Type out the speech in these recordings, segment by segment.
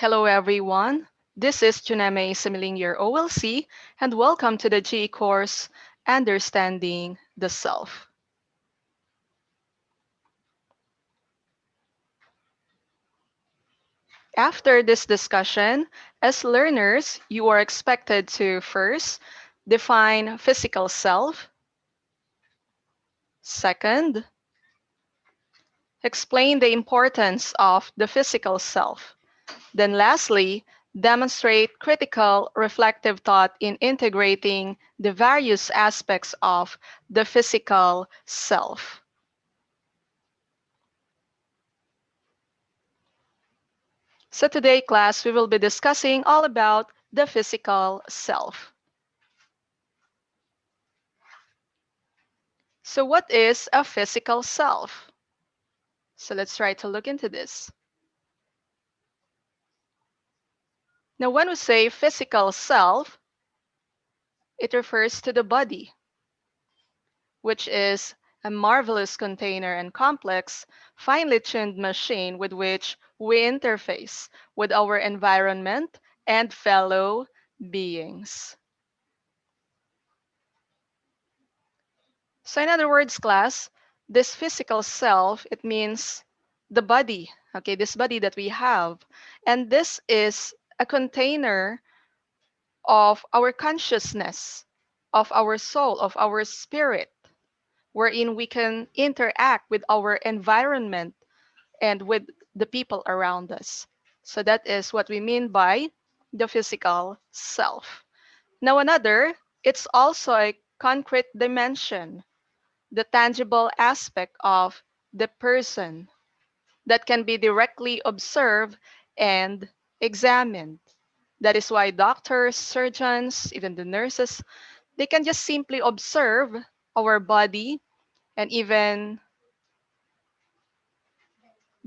Hello, everyone. This is Juneme Samiling, your OLC, and welcome to the GE course, Understanding the Self. After this discussion, as learners, you are expected to first define physical self, second, explain the importance of the physical self, then lastly, demonstrate critical reflective thought in integrating the various aspects of the physical self. So today, class, we will be discussing all about the physical self. So what is a physical self? So let's try to look into this. Now, when we say physical self, it refers to the body, which is a marvelous container and complex, finely tuned machine with which we interface with our environment and fellow beings. So in other words, class, this physical self, it means the body, okay, this body that we have. And this is a container of our consciousness, of our soul, of our spirit, wherein we can interact with our environment and with the people around us. So that is what we mean by the physical self. Now, another, it's also a concrete dimension, the tangible aspect of the person that can be directly observed and examined. That is why doctors, surgeons, even the nurses, they can just simply observe our body and even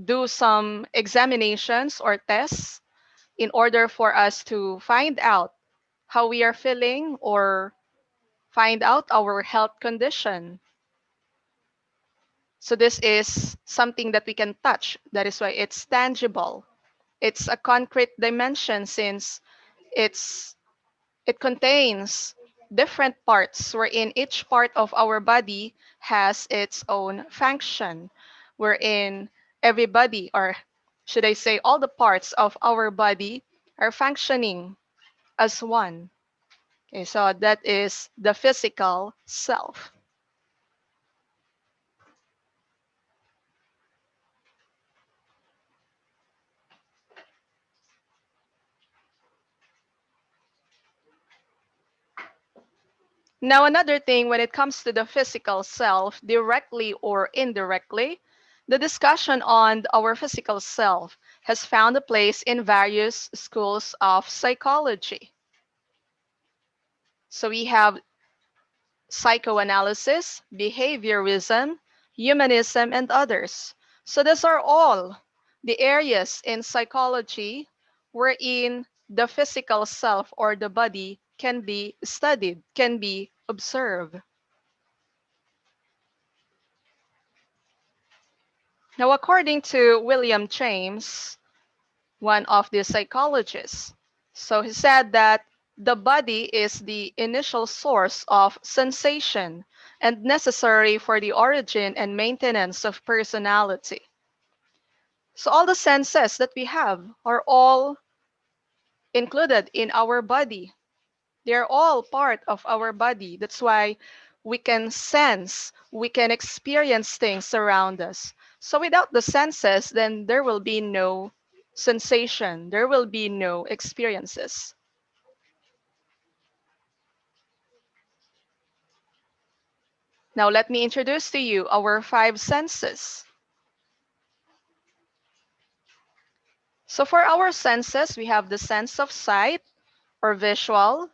do some examinations or tests in order for us to find out how we are feeling or find out our health condition. So this is something that we can touch. That is why it's tangible. It's a concrete dimension since it's it contains different parts wherein each part of our body has its own function, wherein everybody, or should I say all the parts of our body are functioning as one. Okay, so that is the physical self. Now, another thing when it comes to the physical self, directly or indirectly, the discussion on our physical self has found a place in various schools of psychology. So we have psychoanalysis, behaviorism, humanism, and others. So these are all the areas in psychology wherein the physical self or the body can be studied, can be observed. Now, according to William James, one of the psychologists, so he said that the body is the initial source of sensation and necessary for the origin and maintenance of personality. So all the senses that we have are all included in our body. They're all part of our body. That's why we can sense, we can experience things around us. So without the senses, then there will be no sensation, there will be no experiences. Now let me introduce to you our five senses. So for our senses, we have the sense of sight or visual.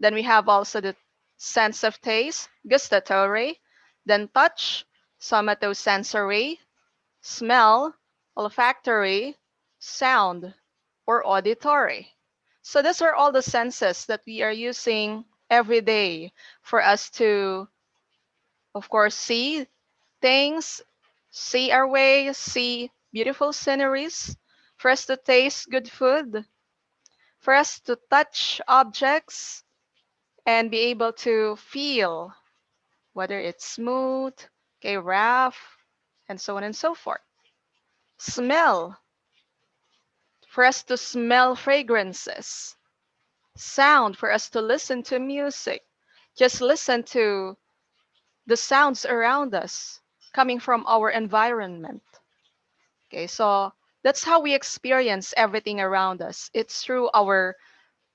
Then we have also the sense of taste, gustatory. Then touch, somatosensory. Smell, olfactory, sound, or auditory. So these are all the senses that we are using every day for us to, of course, see things, see our way, see beautiful sceneries, for us to taste good food, for us to touch objects and be able to feel whether it's smooth, okay, rough, and so on and so forth. Smell, for us to smell fragrances. Sound, for us to listen to music. Just listen to the sounds around us coming from our environment. Okay, so that's how we experience everything around us. It's through our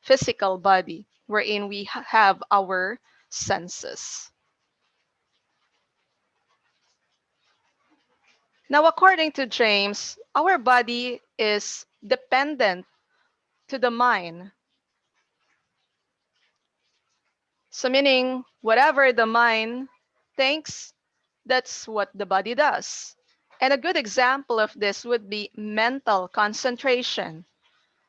physical body, wherein we have our senses. Now, according to James, our body is dependent to the mind. So, meaning whatever the mind thinks, that's what the body does. And a good example of this would be mental concentration.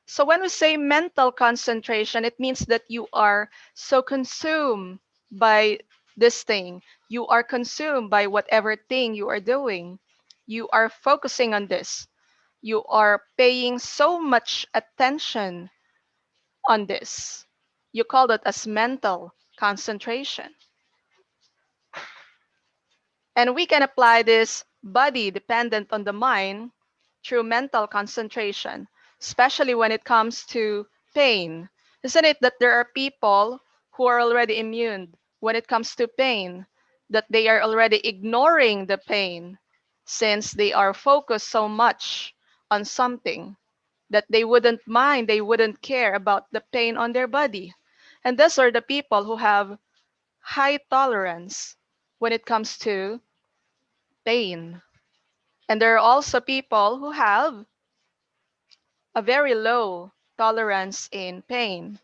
So when we say mental concentration, it means that you are so consumed by this thing. You are consumed by whatever thing you are doing. You are focusing on this. You are paying so much attention on this. You call that as mental concentration. And we can apply this body dependent on the mind through mental concentration, especially when it comes to pain. Isn't it that there are people who are already immune when it comes to pain, that they are already ignoring the pain since they are focused so much on something that they wouldn't mind, they wouldn't care about the pain on their body. And those are the people who have high tolerance when it comes to pain. And there are also people who have a very low tolerance in pain,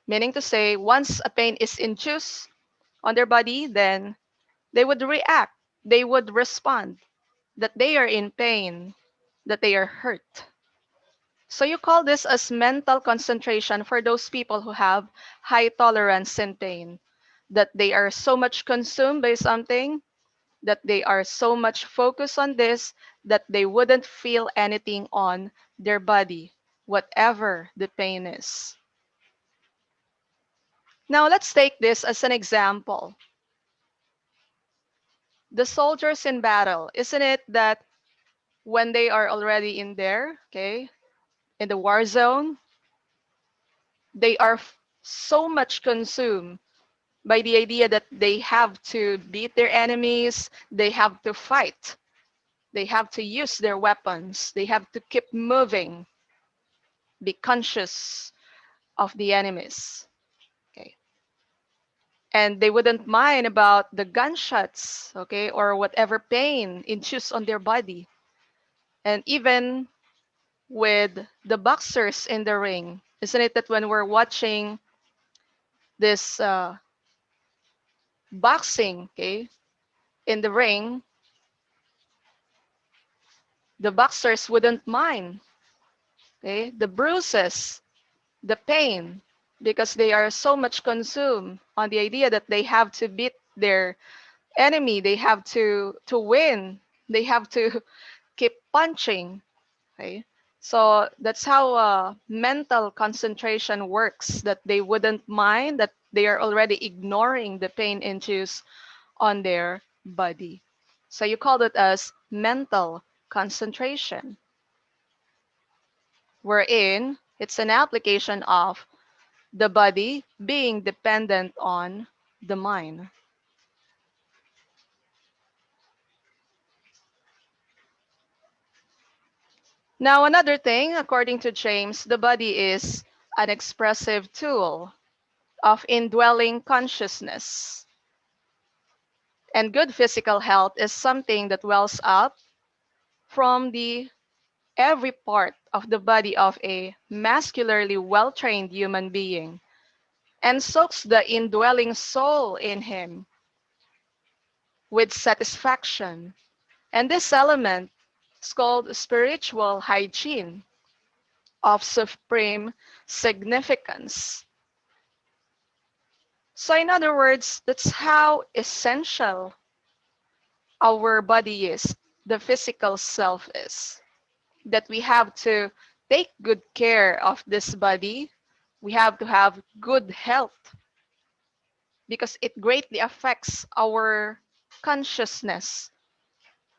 meaning to say, once a pain is induced on their body, then they would react, they would respond that they are in pain, that they are hurt. So you call this as mental concentration for those people who have high tolerance in pain, that they are so much consumed by something, that they are so much focused on this that they wouldn't feel anything on their body, whatever the pain is. Now, let's take this as an example. The soldiers in battle, isn't it that when they are already in there, okay, in the war zone, they are so much consumed by the idea that they have to beat their enemies, they have to fight, they have to use their weapons, they have to keep moving, be conscious of the enemies. Okay. And they wouldn't mind about the gunshots, okay, or whatever pain induced on their body. And even with the boxers in the ring, isn't it that when we're watching this boxing, okay, in the ring, the boxers wouldn't mind, okay, the bruises, the pain, because they are so much consumed on the idea that they have to beat their enemy, they have to win, they have to keep punching. Okay, so that's how mental concentration works, that they wouldn't mind, that they are already ignoring the pain induced on their body. So you call it as mental concentration, wherein it's an application of the body being dependent on the mind. Now, another thing, according to James, the body is an expressive tool of indwelling consciousness. And good physical health is something that wells up from the every part of the body of a muscularly well-trained human being and soaks the indwelling soul in him with satisfaction. And this element is called spiritual hygiene of supreme significance. So, in other words, that's how essential our body is, the physical self is, that we have to take good care of this body, we have to have good health because it greatly affects our consciousness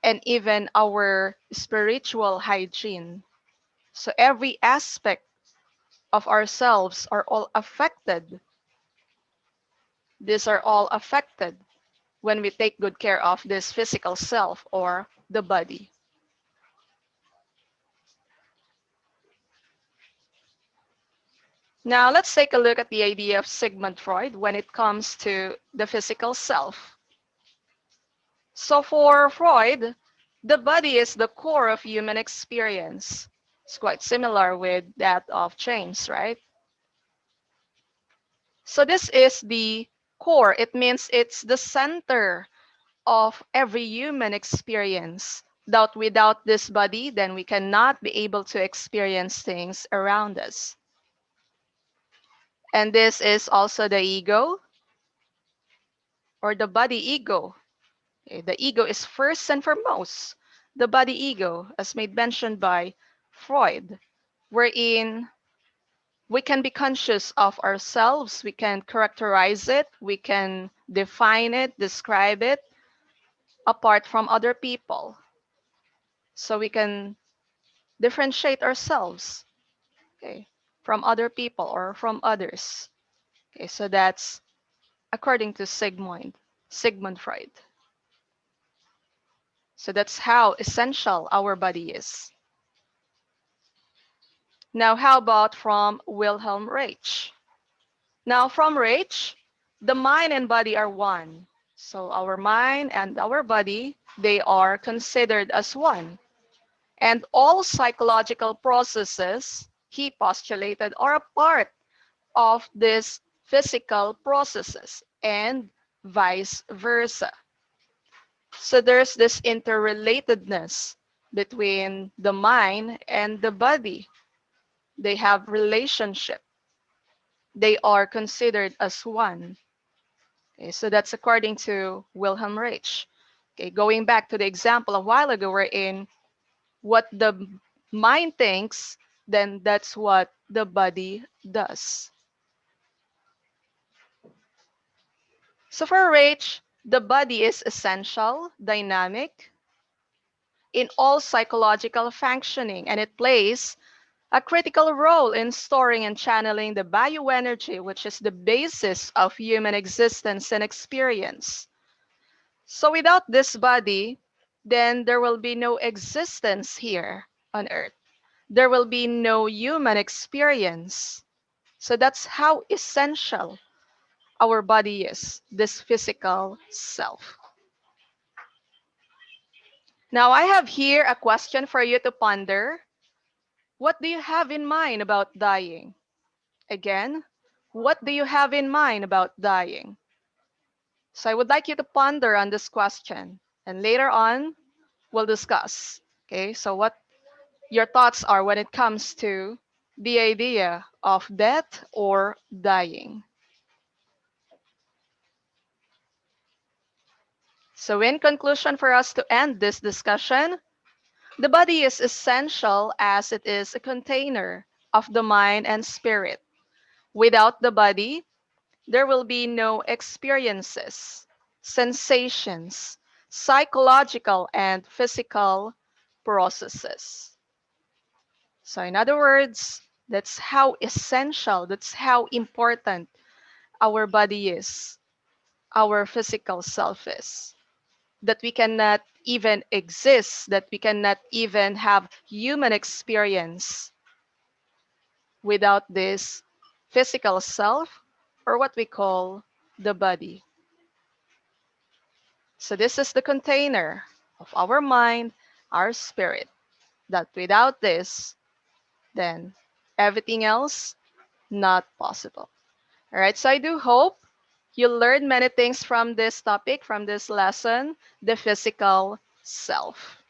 and even our spiritual hygiene. So every aspect of ourselves are all affected. These are all affected when we take good care of this physical self or the body. Now let's take a look at the idea of Sigmund Freud when it comes to the physical self. So for Freud, the body is the core of human experience. It's quite similar with that of James, right? So this is the core. It means it's the center of every human experience. That without this body, then we cannot be able to experience things around us. And this is also the ego or the body ego. Okay, the ego is first and foremost the body ego, as made mention by Freud, wherein we can be conscious of ourselves, we can characterize it, we can define it, describe it apart from other people. So we can differentiate ourselves, okay, from other people or from others. Okay, so that's according to Sigmund Freud. So that's how essential our body is. Now, how about from Wilhelm Reich? Now, from Reich, the mind and body are one. So our mind and our body, they are considered as one. And all psychological processes, he postulated, are a part of these physical processes and vice versa. So there's this interrelatedness between the mind and the body. They have relationship. They are considered as one. Okay, so that's according to Wilhelm Reich. Okay, going back to the example a while ago, we're in what the mind thinks, then that's what the body does. So for Reich, the body is essential, dynamic in all psychological functioning, and it plays a critical role in storing and channeling the bioenergy, which is the basis of human existence and experience. So without this body, then there will be no existence here on Earth. There will be no human experience. So that's how essential our body is, this physical self. Now, I have here a question for you to ponder. What do you have in mind about dying? Again, what do you have in mind about dying? So I would like you to ponder on this question, and later on, we'll discuss. Okay, so what your thoughts are when it comes to the idea of death or dying. So, in conclusion, for us to end this discussion, the body is essential as it is a container of the mind and spirit. Without the body, there will be no experiences, sensations, psychological and physical processes. So, in other words, that's how essential, that's how important our body is, our physical self is. That we cannot even exist, that we cannot even have human experience without this physical self or what we call the body. So, this is the container of our mind, our spirit, that without this, then everything else not possible. All right, so I do hope you learned many things from this topic, from this lesson, the physical self.